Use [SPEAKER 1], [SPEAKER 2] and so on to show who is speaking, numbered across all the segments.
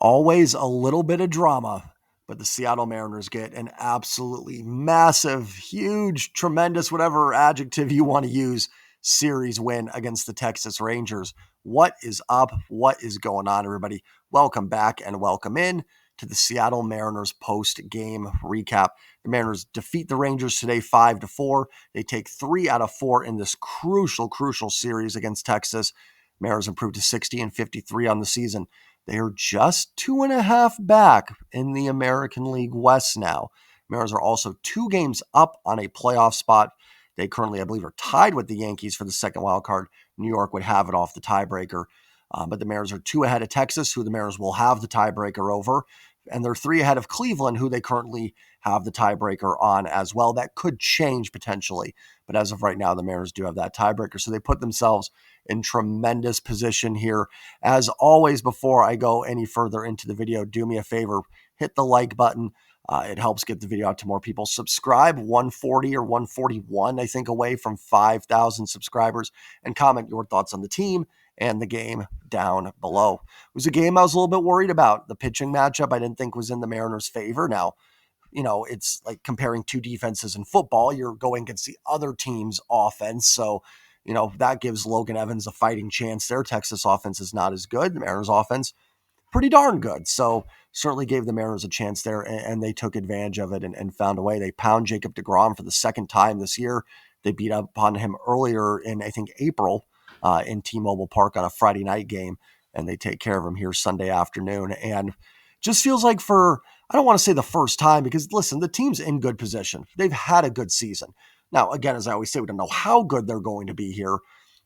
[SPEAKER 1] Always a little bit of drama, but the Seattle Mariners get an absolutely massive, huge, tremendous, whatever adjective you want to use, series win against the Texas Rangers. What is up? What is going on, everybody? Welcome back and welcome in to the Seattle Mariners post-game recap. The Mariners defeat the Rangers today 5-4. They take 3 out of 4 in this crucial series against Texas. Mariners improved to 60-53 on the season. They are just 2.5 back in the American League West now. Mariners are also 2 games up on a playoff spot. They currently, I believe, are tied with the Yankees for the second wild card. New York would have it off the tiebreaker. But the Mariners are 2 ahead of Texas, who the Mariners will have the tiebreaker over. And they're 3 ahead of Cleveland, who they currently have the tiebreaker on as well. That could change potentially. But as of right now, the Mariners do have that tiebreaker. So they put themselves in tremendous position here. As always, before I go any further into the video, do me a favor, hit the like button. It helps get the video out to more people. Subscribe, 140 or 141, I think, away from 5,000 subscribers, and comment your thoughts on the team and the game down below. It was a game I was a little bit worried about. The pitching matchup I didn't think was in the Mariners' favor. Now, it's like comparing 2 defenses in football. You're going against the other team's offense, so that gives Logan Evans a fighting chance there. Texas offense is not as good. The Mariners offense, pretty darn good. So certainly gave the Mariners a chance there, and they took advantage of it and found a way. They pound Jacob deGrom for the second time this year. They beat up on him earlier in, I think, April in T-Mobile Park on a Friday night game, and they take care of him here Sunday afternoon. And just feels like I don't want to say the first time, because listen, the team's in good position. They've had a good season. Now, again, as I always say, we don't know how good they're going to be here,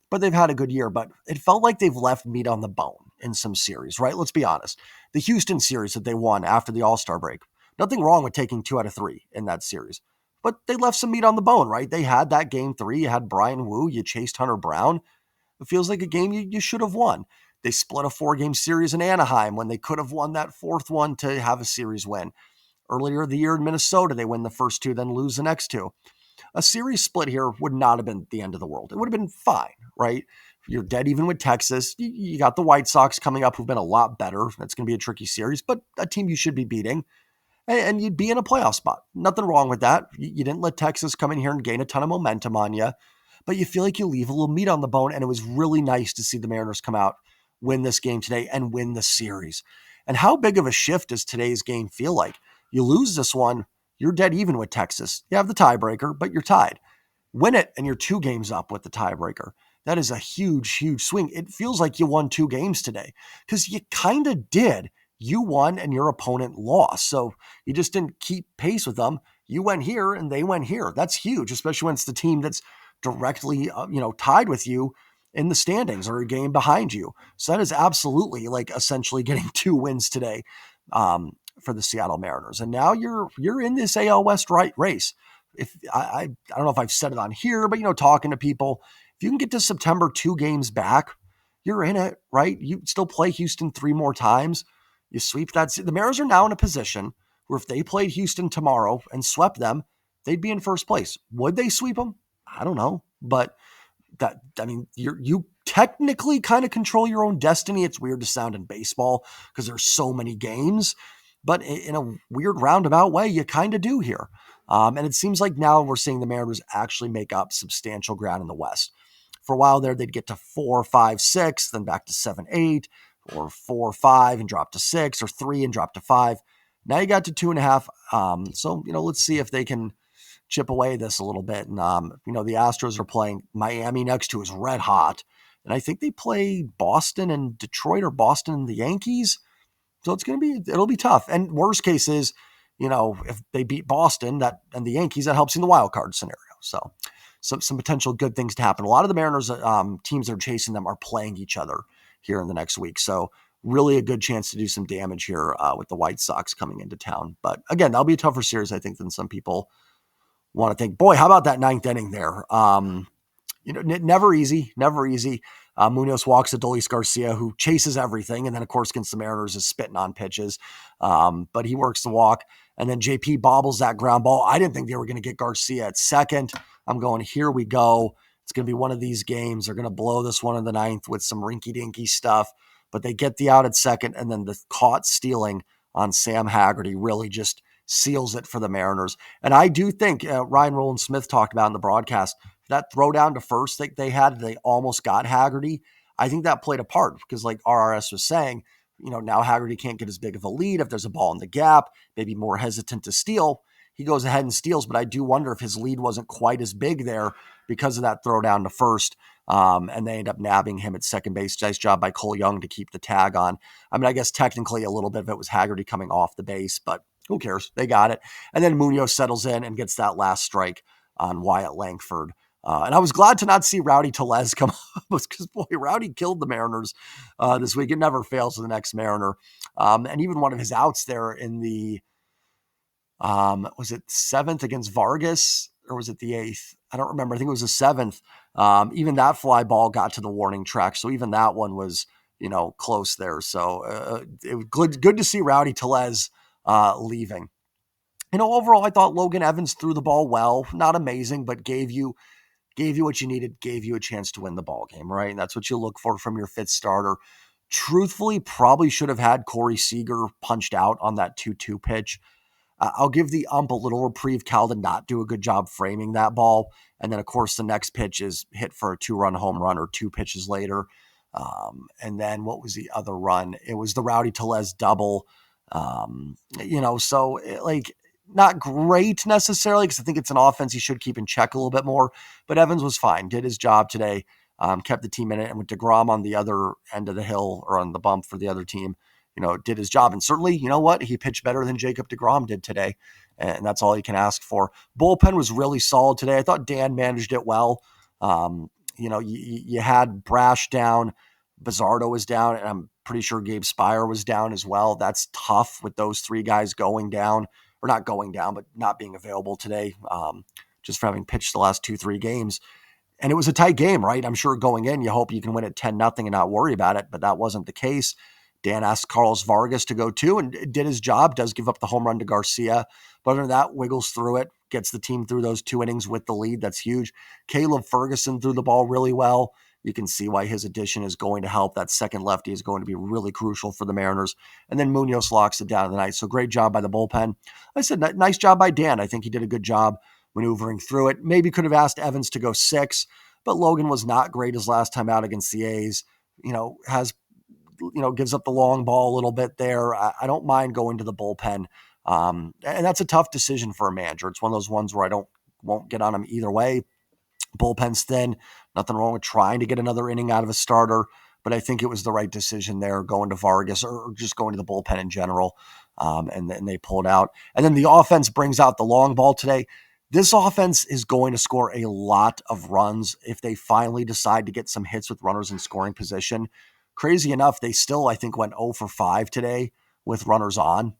[SPEAKER 1] but they've had a good year. But it felt like they've left meat on the bone in some series, right? Let's be honest. The Houston series that they won after the All-Star break, nothing wrong with taking 2 out of 3 in that series. But they left some meat on the bone, right? They had that game 3. You had Brian Wu. You chased Hunter Brown. It feels like a game you should have won. They split a 4-game series in Anaheim when they could have won that 4th one to have a series win. Earlier in the year in Minnesota, they win the first 2, then lose the next 2. A series split here would not have been the end of the world. It would have been fine, right? You're dead even with Texas. You got the White Sox coming up, who've been a lot better. That's going to be a tricky series, but a team you should be beating. And you'd be in a playoff spot. Nothing wrong with that. You didn't let Texas come in here and gain a ton of momentum on you, but you feel like you leave a little meat on the bone, and it was really nice to see the Mariners come out, win this game today, and win the series. And how big of a shift does today's game feel like? You lose this one, you're dead even with Texas. You have the tiebreaker, but you're tied. Win it, and you're 2 games up with the tiebreaker. That is a huge swing. It feels like you won 2 games today, because you kind of did. You won and your opponent lost. So you just didn't keep pace with them. You went here and they went here. That's huge, especially when it's the team that's directly, tied with you in the standings or a game behind you. So that is absolutely like essentially getting 2 wins today for the Seattle Mariners. And now you're in this AL West race. If I don't know if I've said it on here, but talking to people, if you can get to September 2 games back, you're in it, right? You still play Houston 3 more times. You sweep that. The Mariners are now in a position where if they played Houston tomorrow and swept them, they'd be in first place. Would they sweep them? I don't know. But you technically kind of control your own destiny. It's weird to sound in baseball because there's so many games, but in a weird roundabout way, you kind of do here. And it seems like now we're seeing the Mariners actually make up substantial ground in the West. For a while there, they'd get to 4, 5, 6, then back to 7, 8, or 4, 5 and drop to 6, or 3 and drop to 5. Now you got to 2.5. So, let's see if they can chip away this a little bit. And, the Astros are playing Miami next, who is red hot. And I think they play Boston and Detroit, or Boston and the Yankees. So it'll be tough. And worst case is, if they beat Boston and the Yankees, that helps in the wild card scenario. So some potential good things to happen. A lot of the Mariners teams that are chasing them are playing each other here in the next week. So really a good chance to do some damage here with the White Sox coming into town. But again, that'll be a tougher series, I think, than some people want to think. Boy, how about that 9th inning there? Never easy. Munoz walks Adolis Garcia, who chases everything. And then, of course, against the Mariners is spitting on pitches. But he works the walk. And then JP bobbles that ground ball. I didn't think they were going to get Garcia at second. I'm going, here we go. It's going to be one of these games. They're going to blow this one in the 9th with some rinky-dinky stuff. but they get the out at second, and then the caught stealing on Sam Haggerty really just seals it for the Mariners. And I do think Ryan Rowland-Smith talked about in the broadcast, that throw down to first that they had, they almost got Haggerty. I think that played a part because, like RRS was saying, now Haggerty can't get as big of a lead. If there's a ball in the gap, maybe more hesitant to steal. He goes ahead and steals, but I do wonder if his lead wasn't quite as big there because of that throw down to first. And they end up nabbing him at second base. Nice job by Cole Young to keep the tag on. I mean, I guess technically a little bit of it was Haggerty coming off the base, but who cares? They got it. And then Munoz settles in and gets that last strike on Wyatt Langford. And I was glad to not see Rowdy Tellez come up because, boy, Rowdy killed the Mariners this week. It never fails to the next Mariner. And even one of his outs there in the, was it 7th against Vargas or was it the 8th? I don't remember. I think it was the 7th. Even that fly ball got to the warning track. So even that one was, close there. So it was good to see Rowdy Tellez leaving. Overall, I thought Logan Evans threw the ball well. Not amazing, but gave you what you needed, gave you a chance to win the ball game, right? And that's what you look for from your fifth starter. Truthfully, probably should have had Corey Seager punched out on that 2-2 pitch. I'll give the ump a little reprieve. Cal did not do a good job framing that ball. And then, of course, the next pitch is hit for a 2-run home run or 2 pitches later. And then what was the other run? It was the Rowdy Tellez double. Not great necessarily because I think it's an offense he should keep in check a little bit more. But Evans was fine, did his job today, kept the team in it. And with DeGrom on the other end of the hill or on the bump for the other team, did his job. And certainly, you know what? He pitched better than Jacob DeGrom did today. And that's all you can ask for. Bullpen was really solid today. I thought Dan managed it well. You had Brash down, Bizzardo was down, and I'm pretty sure Gabe Spire was down as well. That's tough with those 3 guys going down, or not going down, but not being available today, just for having pitched the last 2-3 games. And it was a tight game, right? I'm sure going in, you hope you can win it 10-0 and not worry about it, but that wasn't the case. Dan asked Carlos Vargas to go too and did his job, does give up the home run to Garcia. But other than that, wiggles through it, gets the team through those 2 innings with the lead. That's huge. Caleb Ferguson threw the ball really well. You can see why his addition is going to help. That second lefty is going to be really crucial for the Mariners. And then Munoz locks it down in the night. So great job by the bullpen. I said, nice job by Dan. I think he did a good job maneuvering through it. Maybe could have asked Evans to go 6, but Logan was not great his last time out against the A's. Gives up the long ball a little bit there. I don't mind going to the bullpen. And that's a tough decision for a manager. It's one of those ones where won't get on him either way. Bullpen's thin. Nothing wrong with trying to get another inning out of a starter, but I think it was the right decision there, going to Vargas or just going to the bullpen in general. And then they pulled out. And then the offense brings out the long ball today. This offense is going to score a lot of runs if they finally decide to get some hits with runners in scoring position. Crazy enough, they still, I think, went 0 for 5 today with runners on.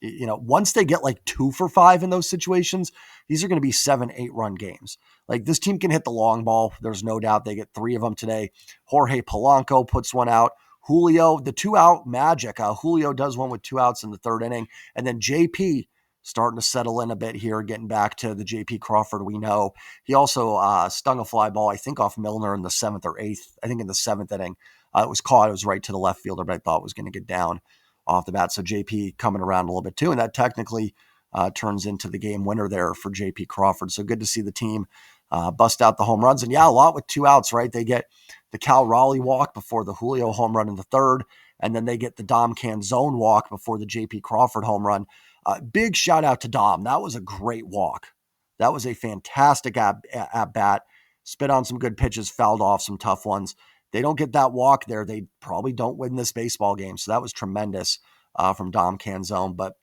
[SPEAKER 1] Once they get like 2 for 5 in those situations, these are going to be 7-8 run games. Like, this team can hit the long ball. There's no doubt they get 3 of them today. Jorge Polanco puts one out. Julio, the 2-out magic. Julio does one with 2 outs in the 3rd inning. And then JP starting to settle in a bit here, getting back to the JP Crawford we know. He also stung a fly ball, I think, off Milner in the 7th or 8th. I think in the 7th inning. It was caught. It was right to the left fielder, but I thought it was going to get down off the bat. So JP coming around a little bit too. And that technically turns into the game winner there for JP Crawford. So good to see the team bust out the home runs. And yeah, a lot with 2 outs, right? They get the Cal Raleigh walk before the Julio home run in the 3rd. And then they get the Dom Canzone walk before the JP Crawford home run. Big shout out to Dom. That was a great walk. That was a fantastic at bat. Spit on some good pitches, fouled off some tough ones. They don't get that walk there, they probably don't win this baseball game. So that was tremendous from Dom Canzone. But,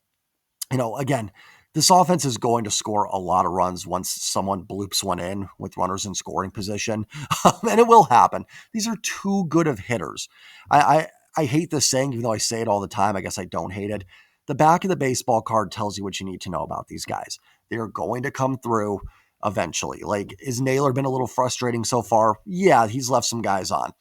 [SPEAKER 1] again, this offense is going to score a lot of runs once someone bloops one in with runners in scoring position. And it will happen. These are too good of hitters. I hate this saying, even though I say it all the time. I guess I don't hate it. The back of the baseball card tells you what you need to know about these guys. They are going to come through eventually. Like, is Naylor been a little frustrating so far? Yeah, he's left some guys on.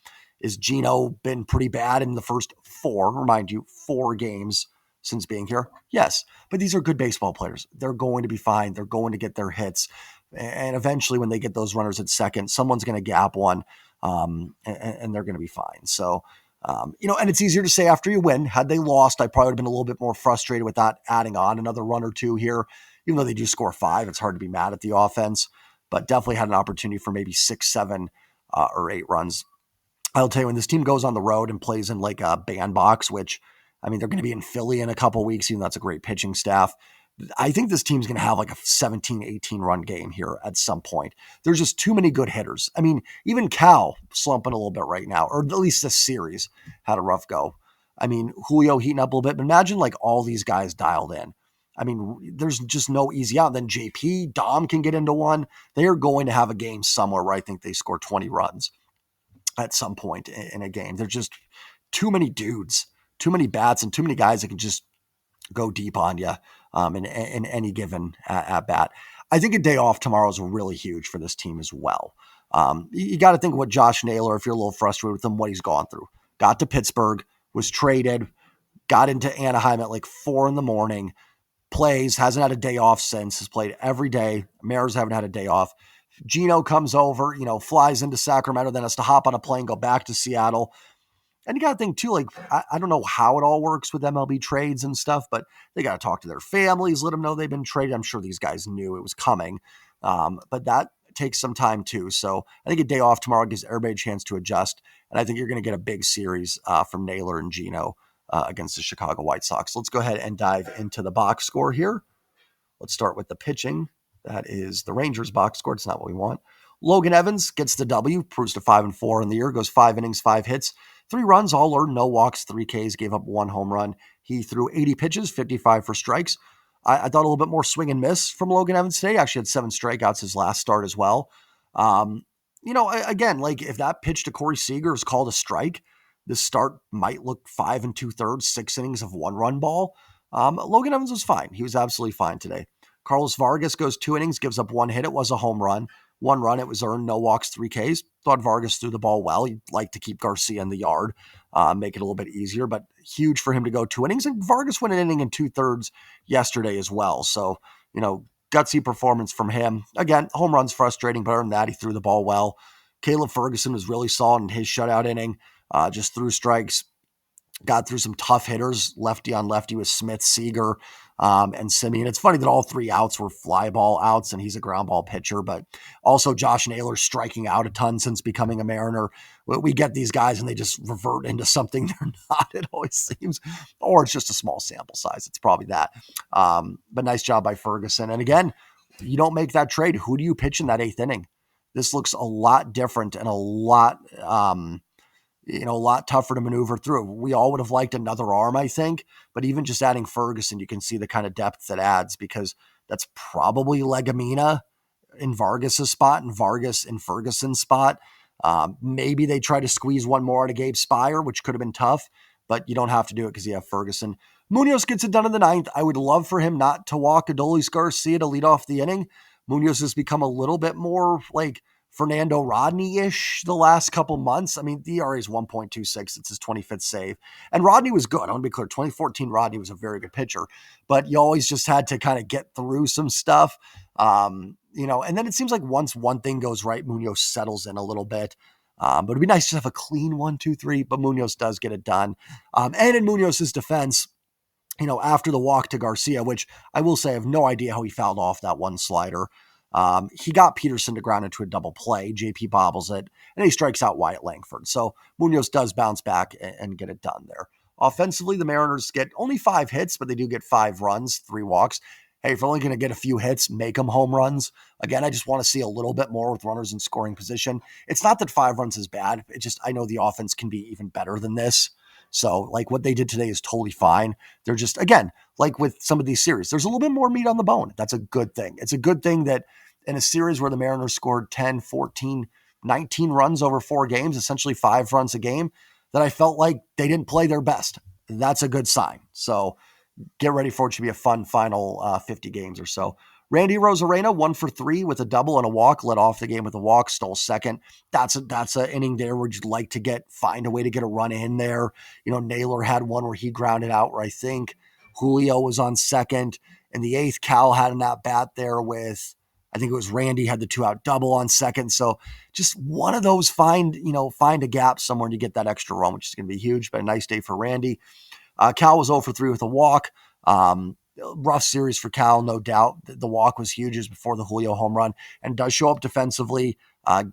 [SPEAKER 1] Is Gino been pretty bad in the first 4, remind you, 4 games since being here? Yes, but these are good baseball players. They're going to be fine. They're going to get their hits. And eventually when they get those runners at second, someone's going to gap one and they're going to be fine. So And it's easier to say after you win. Had they lost, I probably would have been a little bit more frustrated with not adding on another run or two here. Even though they do score 5, it's hard to be mad at the offense, but definitely had an opportunity for maybe 6, 7, or 8 runs. I'll tell you, when this team goes on the road and plays in like a bandbox, which, I mean, they're going to be in Philly in a couple weeks, even though that's a great pitching staff. I think this team's going to have like a 17, 18 run game here at some point. There's just too many good hitters. I mean, even Cal slumping a little bit right now, or at least this series had a rough go. I mean, Julio heating up a little bit, but imagine like all these guys dialed in. I mean, there's just no easy out. Then JP, Dom can get into one. They are going to have a game somewhere where I think they score 20 runs at some point in a game. There's just too many dudes, too many bats, and too many guys that can just go deep on you in any given at bat. I think a day off tomorrow is really huge for this team as well. You got to think what Josh Naylor, if you're a little frustrated with him, what he's gone through. Got to Pittsburgh, was traded, got into Anaheim at like 4 a.m, plays, hasn't had a day off since, has played every day. Mariners haven't had a day off. Gino comes over, flies into Sacramento, then has to hop on a plane, go back to Seattle. And you got to think too, like, I don't know how it all works with MLB trades and stuff, but they got to talk to their families, let them know they've been traded. I'm sure these guys knew it was coming, but that takes some time too. So I think a day off tomorrow gives everybody a chance to adjust. And I think you're going to get a big series from Naylor and Gino against the Chicago White Sox. Let's go ahead and dive into the box score here. Let's start with the pitching. That is the Rangers box score. It's not what we want. Logan Evans gets the W, proves to 5-4 in the year, goes 5 innings, 5 hits, 3 runs, all earned, no walks, 3 Ks, gave up 1 home run. He threw 80 pitches, 55 for strikes. I thought a little bit more swing and miss from Logan Evans today. Actually had 7 strikeouts his last start as well. Again, like if that pitch to Corey Seager is called a strike, this start might look 5 2/3, 6 innings of 1-run ball. Logan Evans was fine. He was absolutely fine today. Carlos Vargas goes 2 innings, gives up 1 hit. It was a home run. 1 run, it was earned, no walks, 3 Ks. Thought Vargas threw the ball well. He'd like to keep Garcia in the yard, make it a little bit easier, but huge for him to go 2 innings. And Vargas went an inning and 2/3 yesterday as well. So, gutsy performance from him. Again, home run's frustrating, but other than that, he threw the ball well. Caleb Ferguson was really solid in his shutout inning, just threw strikes. Got through some tough hitters, lefty on lefty with Smith, Seager, and Simeon. It's funny that all 3 outs were fly ball outs, and he's a ground ball pitcher, but also Josh Naylor striking out a ton since becoming a Mariner. We get these guys, and they just revert into something they're not, it always seems, or it's just a small sample size. It's probably that. But nice job by Ferguson. And again, you don't make that trade. Who do you pitch in that 8th inning? This looks a lot different and a lot a lot tougher to maneuver through. We all would have liked another arm, I think, but even just adding Ferguson, you can see the kind of depth that adds, because that's probably Legumina in Vargas's spot and Vargas in Ferguson's spot. Maybe they try to squeeze one more out of Gabe Spire, which could have been tough, but you don't have to do it because you have Ferguson. Munoz gets it done in the 9th. I would love for him not to walk Adolis Garcia to lead off the inning. Munoz has become a little bit more like Fernando Rodney-ish the last couple months. I mean, the ERA is 1.26. It's his 25th save. And Rodney was good. I want to be clear. 2014 Rodney was a very good pitcher, but you always just had to kind of get through some stuff. And then it seems like once one thing goes right, Munoz settles in a little bit. But it'd be nice to have a clean 1, 2, 3, but Munoz does get it done. And in Munoz's defense, after the walk to Garcia, which I will say I have no idea how he fouled off that one slider. He got Peterson to ground into a double play. JP bobbles it, and he strikes out Wyatt Langford. So Munoz does bounce back and get it done there. Offensively, the Mariners get only 5 hits, but they do get 5 runs, 3 walks. Hey, if you're only going to get a few hits, make them home runs. Again, I just want to see a little bit more with runners in scoring position. It's not that 5 runs is bad. It just, I know the offense can be even better than this. So, like, what they did today is totally fine. They're just, again, like with some of these series, there's a little bit more meat on the bone. That's a good thing. It's a good thing that in a series where the Mariners scored 10, 14, 19 runs over 4 games, essentially 5 runs a game, that I felt like they didn't play their best. That's a good sign. So get ready for it to be a fun final 50 games or so. Randy Rosarena, 1 for 3 with a double and a walk, led off the game with a walk, stole second. That's an inning there where you'd like to find a way to get a run in there. Naylor had one where he grounded out where I think Julio was on second. In the 8th, Cal had an at-bat there with I think it was Randy had the 2-out double on second. So just one of those, find a gap somewhere to get that extra run, which is going to be huge. But a nice day for Randy. Cal was 0 for 3 with a walk. Rough series for Cal, no doubt. The walk was huge as before the Julio home run, and does show up defensively,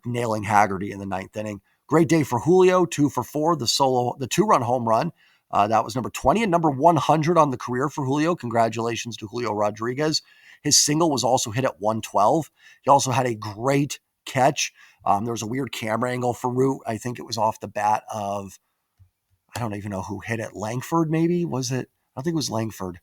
[SPEAKER 1] nailing Haggerty in the ninth inning. Great day for Julio, 2 for 4, the 2-run home run. That was number 20 and number 100 on the career for Julio. Congratulations to Julio Rodriguez. His single was also hit at 112. He also had a great catch. There was a weird camera angle for Root. I think it was off the bat of, I don't even know who hit it. Langford, maybe? Was it? I don't think it was Langford.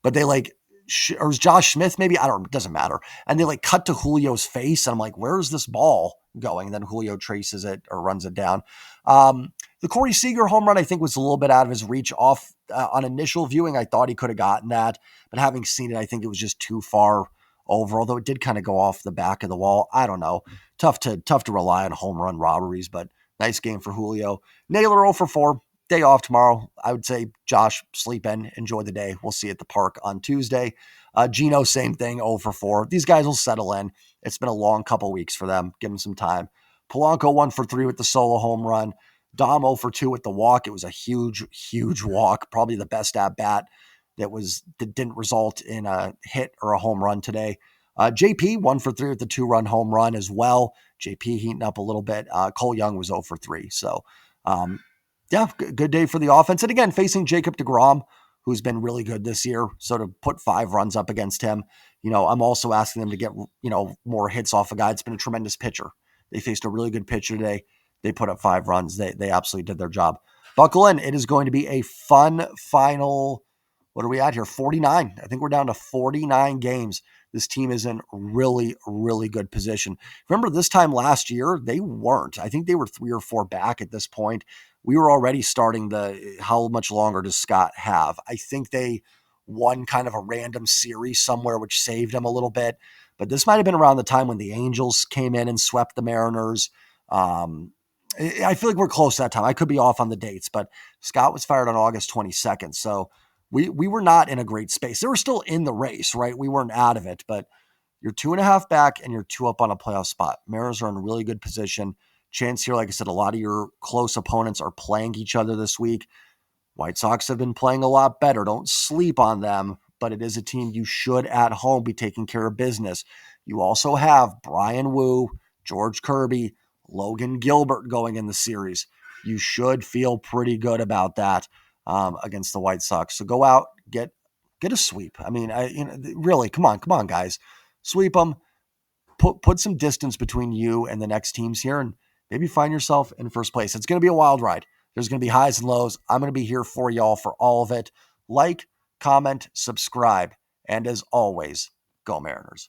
[SPEAKER 1] But they or it was Josh Smith, maybe? I don't know. It doesn't matter. And they cut to Julio's face. And I'm like, where's this ball going? And then Julio traces it or runs it down. The Corey Seager home run, I think, was a little bit out of his reach off on initial viewing. I thought he could have gotten that. But having seen it, I think it was just too far over, although it did kind of go off the back of the wall. I don't know. Tough to rely on home run robberies, but nice game for Julio. Naylor 0 for 4. Day off tomorrow. I would say, Josh, sleep in, enjoy the day. We'll see you at the park on Tuesday. Gino, same thing, 0 for 4. These guys will settle in. It's been a long couple weeks for them. Give them some time. Polanco 1 for 3 with the solo home run. Dom 0 for 2 with the walk. It was a huge, huge walk. Probably the best at bat that didn't result in a hit or a home run today. JP 1 for 3 with the 2-run home run as well. JP heating up a little bit. Cole Young was 0 for 3. So, yeah, good day for the offense. And again, facing Jacob deGrom, who's been really good this year. So to put 5 runs up against him, I'm also asking them to get, more hits off a guy. It's been a tremendous pitcher. They faced a really good pitcher today. They put up 5 runs. They absolutely did their job. Buckle in. It is going to be a fun final. What are we at here? 49. I think we're down to 49 games. This team is in really, really good position. Remember this time last year, they weren't. I think they were 3 or 4 back at this point. We were already starting how much longer does Scott have? I think they won kind of a random series somewhere, which saved them a little bit. But this might have been around the time when the Angels came in and swept the Mariners. I feel like we're close to that time. I could be off on the dates, but Scott was fired on August 22nd. So we were not in a great space. They were still in the race, right? We weren't out of it, but you're 2.5 back and you're 2 up on a playoff spot. Mariners are in a really good position. Chance here, like I said, a lot of your close opponents are playing each other this week. White Sox have been playing a lot better. Don't sleep on them, but it is a team you should at home be taking care of business. You also have Brian Wu, George Kirby, Logan Gilbert going in the series. You should feel pretty good about that against the White Sox. So go out, get a sweep. I mean, really, come on, guys. Sweep them. Put some distance between you and the next teams here, and maybe find yourself in first place. It's going to be a wild ride. There's going to be highs and lows. I'm going to be here for y'all for all of it. Like, comment, subscribe, and as always, go Mariners.